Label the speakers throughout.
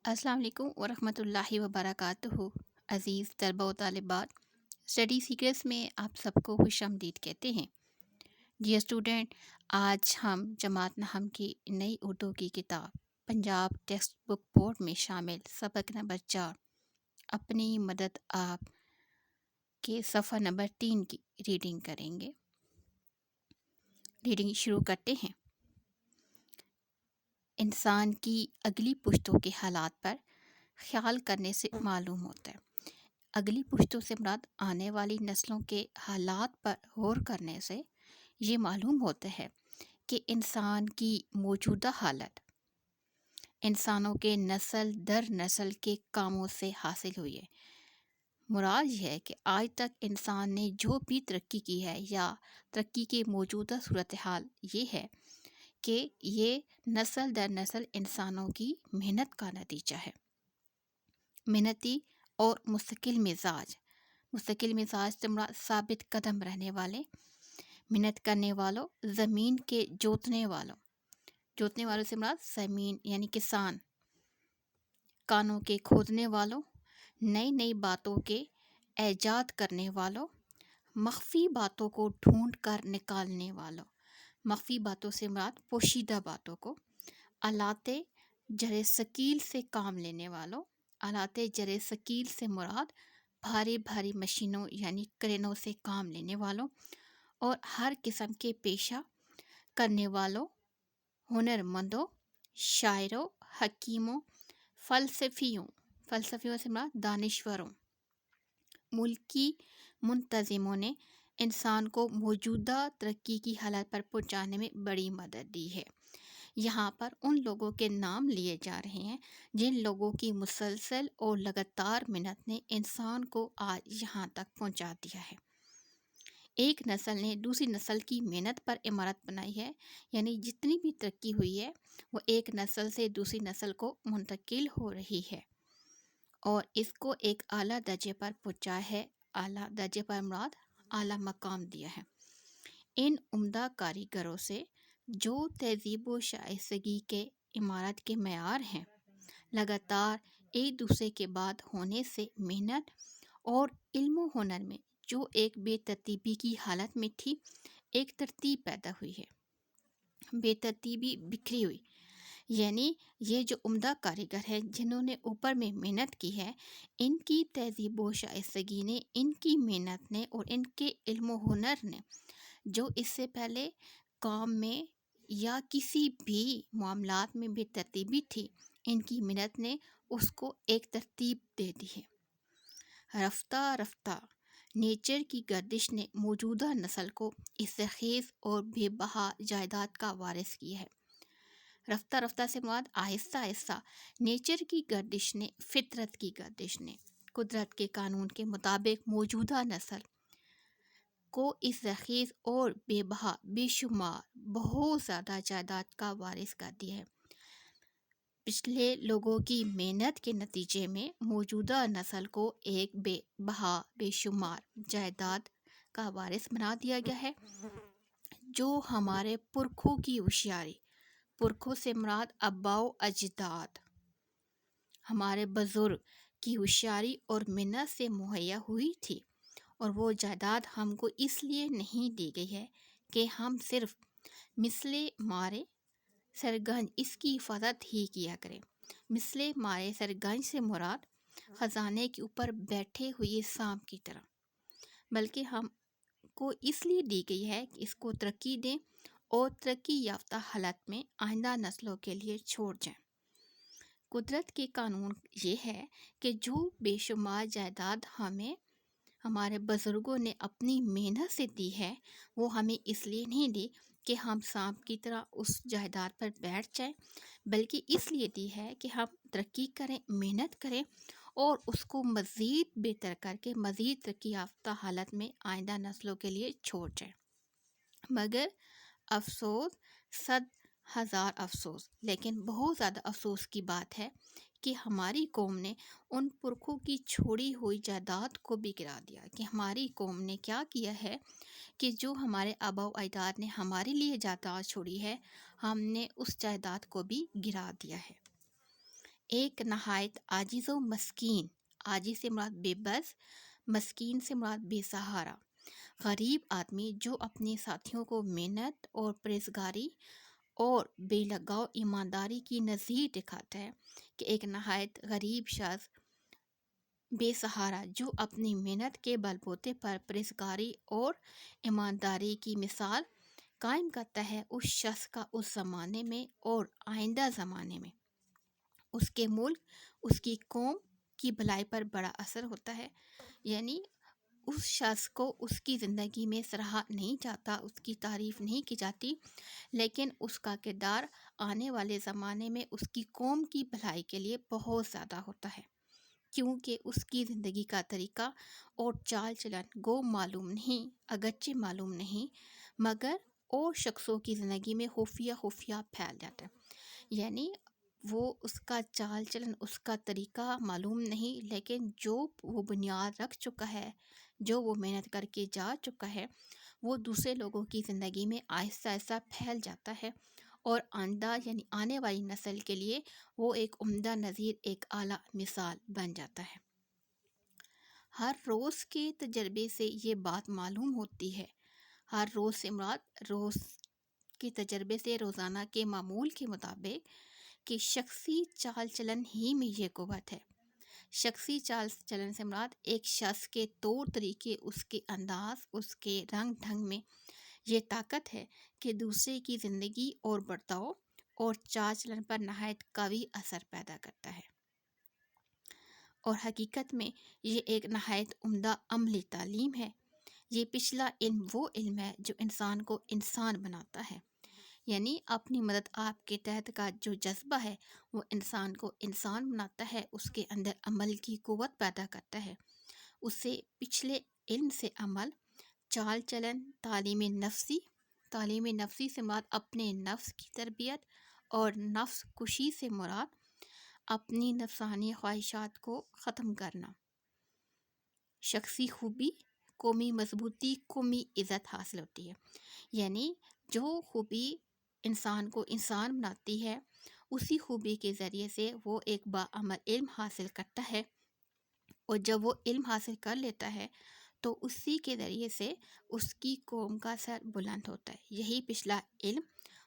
Speaker 1: السلام علیکم ورحمۃ اللہ وبرکاتہ۔ عزیز طلبہ و طالبات، اسٹڈی سیکرٹس میں آپ سب کو خوش آمدید کہتے ہیں۔ ڈیئر اسٹوڈنٹ، آج ہم جماعت نہم کی نئی اردو کی کتاب پنجاب ٹیکسٹ بک بورڈ میں شامل سبق نمبر 4 اپنی مدد آپ کے صفحہ نمبر 3 کی ریڈنگ کریں گے۔ ریڈنگ شروع کرتے ہیں۔ انسان کی اگلی پشتوں کے حالات پر خیال کرنے سے معلوم ہوتا ہے۔ اگلی پشتوں سے مراد آنے والی نسلوں کے حالات پر غور کرنے سے یہ معلوم ہوتا ہے کہ انسان کی موجودہ حالت انسانوں کے نسل در نسل کے کاموں سے حاصل ہوئی ہے۔ مراد یہ ہے کہ آج تک انسان نے جو بھی ترقی کی ہے یا ترقی کی موجودہ صورتحال یہ ہے کہ یہ نسل در نسل انسانوں کی محنت کا نتیجہ ہے۔ محنتی اور مستقل مزاج سے مراد ثابت قدم رہنے والے، محنت کرنے والوں، زمین کے جوتنے والوں سے مراد زمین یعنی کسان، کانوں کے کھودنے والوں، نئی باتوں کے ایجاد کرنے والوں، مخفی باتوں کو ڈھونڈ کر نکالنے والوں، مخفی باتوں سے مراد پوشیدہ باتوں کو، آلات جر ثقیل سے کام لینے والوں، آلات جر ثقیل سے مراد بھاری مشینوں یعنی کرینوں سے کام لینے والوں، اور ہر قسم کے پیشہ کرنے والوں، ہنرمندوں، شاعروں، حکیموں، فلسفیوں سے مراد دانشوروں، ملکی منتظموں نے انسان کو موجودہ ترقی کی حالت پر پہنچانے میں بڑی مدد دی ہے۔ یہاں پر ان لوگوں کے نام لیے جا رہے ہیں جن لوگوں کی مسلسل اور لگاتار محنت نے انسان کو آج یہاں تک پہنچا دیا ہے۔ ایک نسل نے دوسری نسل کی محنت پر عمارت بنائی ہے، یعنی جتنی بھی ترقی ہوئی ہے وہ ایک نسل سے دوسری نسل کو منتقل ہو رہی ہے اور اس کو ایک اعلیٰ درجے پر پہنچا ہے۔ اعلیٰ درجے پر مراد اعلیٰ مقام دیا ہے۔ ان عمدہ کاریگروں سے جو تہذیب و شائستگی کے عمارت کے معیار ہیں، لگاتار ایک دوسرے کے بعد ہونے سے محنت اور علم و ہنر میں جو ایک بے ترتیبی کی حالت میں تھی، ایک ترتیب پیدا ہوئی ہے، بے ترتیبی بکھری ہوئی۔ یعنی یہ جو عمدہ کاریگر ہیں جنہوں نے اوپر میں محنت کی ہے، ان کی تہذیب و شائستگی نے، ان کی محنت نے اور ان کے علم و ہنر نے جو اس سے پہلے کام میں یا کسی بھی معاملات میں بے ترتیبی تھی، ان کی محنت نے اس کو ایک ترتیب دے دی ہے۔ رفتہ رفتہ نیچر کی گردش نے موجودہ نسل کو اس خیز اور بے بہا جائیداد کا وارث کیا ہے۔ رفتہ رفتہ سے مراد آہستہ آہستہ نیچر کی گردش نے، فطرت کی گردش نے، قدرت کے قانون کے مطابق موجودہ نسل کو اس ذخیز اور بے بہا بے شمار بہت زیادہ جائیداد کا وارث کر دیا ہے۔ پچھلے لوگوں کی محنت کے نتیجے میں موجودہ نسل کو ایک بے بہا بے شمار جائیداد کا وارث بنا دیا گیا ہے، جو ہمارے پرکھوں کی ہوشیاری، پرکھوں سے مراد آباء و اجداد، ہمارے بزرگ کی ہوشیاری اور محنت سے مہیا ہوئی تھی، اور وہ جائیداد ہم کو اس لیے نہیں دی گئی ہے کہ ہم صرف مثل مارے سرگنج اس کی حفاظت ہی کیا کریں۔ مثل مارے سرگنج سے مراد خزانے کے اوپر بیٹھے ہوئے سانپ کی طرح، بلکہ ہم کو اس لیے دی گئی ہے کہ اس کو ترقی دیں اور ترقی یافتہ حالت میں آئندہ نسلوں کے لیے چھوڑ جائیں۔ قدرت کے قانون یہ ہے کہ جو بے شمار جائیداد ہمیں ہمارے بزرگوں نے اپنی محنت سے دی ہے، وہ ہمیں اس لیے نہیں دی کہ ہم سانپ کی طرح اس جائیداد پر بیٹھ جائیں، بلکہ اس لیے دی ہے کہ ہم ترقی کریں، محنت کریں اور اس کو مزید بہتر کر کے مزید ترقی یافتہ حالت میں آئندہ نسلوں کے لیے چھوڑ جائیں۔ مگر افسوس، صد ہزار افسوس، لیکن بہت زیادہ افسوس کی بات ہے کہ ہماری قوم نے ان پرکھوں کی چھوڑی ہوئی جائیداد کو بھی گرا دیا، کہ ہماری قوم نے کیا کیا ہے کہ جو ہمارے آباء و اجداد نے ہمارے لیے جائیداد چھوڑی ہے، ہم نے اس جائیداد کو بھی گرا دیا ہے۔ ایک نہایت عاجز و مسکین، عاجز سے مراد بے بس، مسکین سے مراد بے سہارا، غریب آدمی جو اپنے ساتھیوں کو محنت اور پرہیزگاری اور بے لگاؤ ایمانداری کی نظیر دکھاتا ہے، کہ ایک نہایت غریب شخص بے سہارا جو اپنی محنت کے بل بوتے پر پرہیزگاری اور ایمانداری کی مثال قائم کرتا ہے، اس شخص کا اس زمانے میں اور آئندہ زمانے میں اس کے ملک، اس کی قوم کی بھلائی پر بڑا اثر ہوتا ہے۔ یعنی اس شخص کو اس کی زندگی میں سراہا نہیں جاتا، اس کی تعریف نہیں کی جاتی، لیکن اس کا کردار آنے والے زمانے میں اس کی قوم کی بھلائی کے لیے بہت زیادہ ہوتا ہے، کیونکہ اس کی زندگی کا طریقہ اور چال چلن گو معلوم نہیں، اگرچہ معلوم نہیں، مگر اور شخصوں کی زندگی میں خفیہ پھیل جاتا ہے۔ یعنی وہ اس کا چال چلن، اس کا طریقہ معلوم نہیں، لیکن جو وہ بنیاد رکھ چکا ہے، جو وہ محنت کر کے جا چکا ہے، وہ دوسرے لوگوں کی زندگی میں آہستہ آہستہ پھیل جاتا ہے، اور آئندہ یعنی آنے والی نسل کے لیے وہ ایک عمدہ نظیر، ایک اعلیٰ مثال بن جاتا ہے۔ ہر روز کے تجربے سے یہ بات معلوم ہوتی ہے، ہر روز سے مراد روز کے تجربے سے، روزانہ کے معمول کے مطابق، کہ شخصی چال چلن ہی میں یہ قوت ہے۔ شخصی چال چلن سے مراد ایک شخص کے طور طریقے، اس کے انداز، اس کے رنگ ڈھنگ میں یہ طاقت ہے کہ دوسرے کی زندگی اور برتاؤ اور چال چلن پر نہایت قوی اثر پیدا کرتا ہے۔ اور حقیقت میں یہ ایک نہایت عمدہ عملی تعلیم ہے۔ یہ پچھلا علم وہ علم ہے جو انسان کو انسان بناتا ہے، یعنی اپنی مدد آپ کے تحت کا جو جذبہ ہے وہ انسان کو انسان بناتا ہے، اس کے اندر عمل کی قوت پیدا کرتا ہے، اسے پچھلے علم سے عمل، چال چلن، تعلیم نفسی سے مراد اپنے نفس کی تربیت، اور نفس کشی سے مراد اپنی نفسانی خواہشات کو ختم کرنا، شخصی خوبی، قومی مضبوطی، قومی عزت حاصل ہوتی ہے۔ یعنی جو خوبی انسان کو انسان بناتی ہے، اسی خوبی کے ذریعے سے وہ ایک باعمل علم حاصل کرتا ہے، اور جب وہ علم حاصل کر لیتا ہے تو اسی کے ذریعے سے اس کی قوم کا سر بلند ہوتا ہے۔ یہی پچھلا علم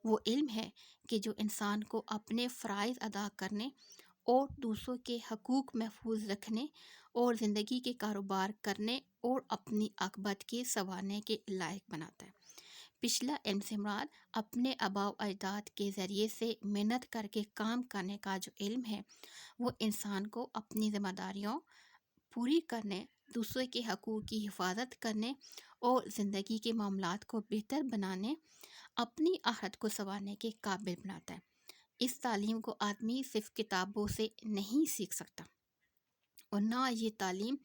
Speaker 1: وہ علم ہے کہ جو انسان کو اپنے فرائض ادا کرنے اور دوسروں کے حقوق محفوظ رکھنے اور زندگی کے کاروبار کرنے اور اپنی عاقبت کے سنوارنے کے لائق بناتا ہے۔ پچھلا علم سے مراد اپنے آباء و اجداد کے ذریعے سے محنت کر کے کام کرنے کا جو علم ہے، وہ انسان کو اپنی ذمہ داریوں پوری کرنے، دوسرے کے حقوق کی حفاظت کرنے اور زندگی کے معاملات کو بہتر بنانے، اپنی آخرت کو سنوارنے کے قابل بناتا ہے۔ اس تعلیم کو آدمی صرف کتابوں سے نہیں سیکھ سکتا، اور نہ یہ تعلیم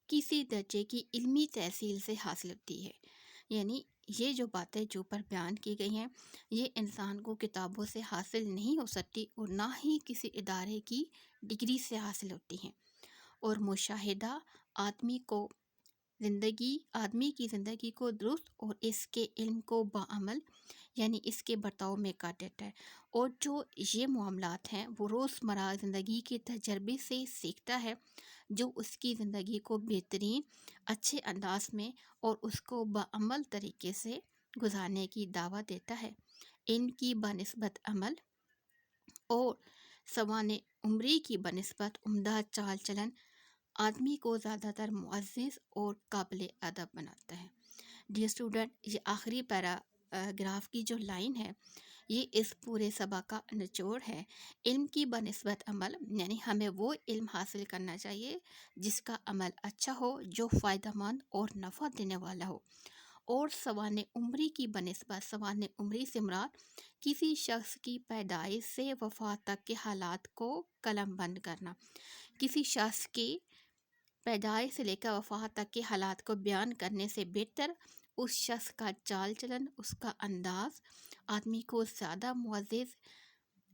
Speaker 1: کسی درجے کی علمی تحصیل سے حاصل ہوتی ہے۔ یعنی یہ جو باتیں جو پر بیان کی گئی ہیں، یہ انسان کو کتابوں سے حاصل نہیں ہو سکتی، اور نہ ہی کسی ادارے کی ڈگری سے حاصل ہوتی ہیں، اور مشاہدہ آدمی کی زندگی کو درست اور اس کے علم کو باعمل، یعنی اس کے برتاؤ میں کر دیتا ہے، اور جو یہ معاملات ہیں وہ روزمرہ زندگی کے تجربے سے سیکھتا ہے، جو اس کی زندگی کو بہترین اچھے انداز میں اور اس کو باعمل طریقے سے گزارنے کی دعوت دیتا ہے۔ علم کی بنسبت عمل اور سوانح عمری کی بنسبت عمدہ چال چلن آدمی کو زیادہ تر معزز اور قابل ادب بناتا ہے۔ ڈیئر اسٹوڈنٹ، یہ آخری پیراگراف کی جو لائن ہے، یہ اس پورے سبق کا نچوڑ ہے۔ علم کی بنسبت عمل، یعنی ہمیں وہ علم حاصل کرنا چاہیے جس کا عمل اچھا ہو، جو فائدہ مند اور نفع دینے والا ہو، اور سوانح عمری کی بنسبت، سوانح عمری سے مراد کسی شخص کی پیدائش سے وفات تک کے حالات کو قلم بند کرنا، کسی شخص کی پیدائش سے لے کر وفات تک کے حالات کو بیان کرنے سے بہتر اس شخص کا چال چلن، اس کا انداز آدمی کو زیادہ معزز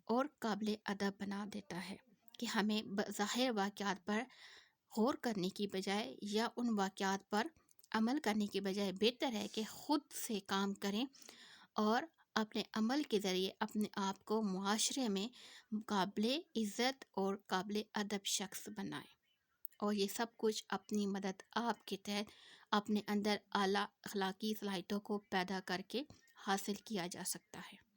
Speaker 1: اور قابل ادب بنا دیتا ہے، کہ ہمیں ظاہر واقعات پر غور کرنے کی بجائے یا ان واقعات پر عمل کرنے کی بجائے بہتر ہے کہ خود سے کام کریں اور اپنے عمل کے ذریعے اپنے آپ کو معاشرے میں قابل عزت اور قابل ادب شخص بنائیں، اور یہ سب کچھ اپنی مدد آپ کے تحت اپنے اندر اعلیٰ اخلاقی صلاحیتوں کو پیدا کر کے حاصل کیا جا سکتا ہے۔